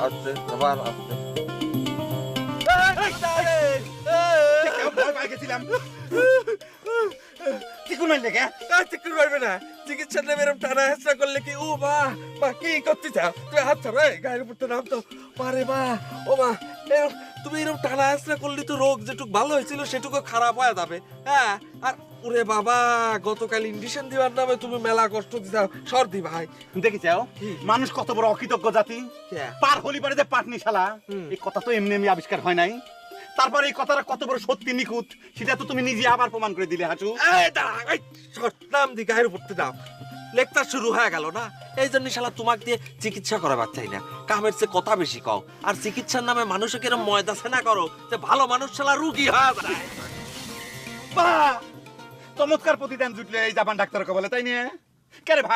আস্তে আবার আস্তে। ভয় পাই গেছিলাম। চিকুন মারলে কে? চিকুন মারবে না, চিকিৎসার নামে এরকম টানা হেঁচড়া করলে কি ও মা, মা কি করতে চাও তুমি? হাত ছাড়ো, গায়ের উপর তো নাম তো মারে মা। ও মা, তুমি এরকম টানা হেঁচড়া করলে তো রোগ যেটুকু ভালো হয়েছিল সেটুকু খারাপ হয়ে যাবে। হ্যাঁ, আর ওরে বাবা, গতকাল ইন্ডিশন দিবার নামে তুমি মেলা কষ্ট দিতাও সর্দি ভাই। দেখি চাও মানুষ কত বড় অকৃতজ্ঞ জাতি। পার হলি পারে যে পাটনি শালা, এই কথা তো এমনি এমনি আবিষ্কার হয় নাই। তারপরে এই কথাটা কত বড় সত্যি নিখুঁত সেটা তো তুমি নিজে আবার প্রমাণ করে দিলে হাঁটু। নাম দি গায়ের উপর দাও, লেকচার শুরু হয়ে গেল না? এই জন্য শালা তোমাকে দিয়ে চিকিৎসা করাবার চাই না, কামের চেয়ে কথা বেশি কও। আর চিকিৎসার নামে মানুষকে এরকম ময়দা সেনা করো যে ভালো মানুষ শালা রুগী হয়ে যায়। বাহ, চমৎকার প্রতিদান জুটলে এই জাপান ডাক্তারকে বলে, তাই নিয়ে কে রে ভাই?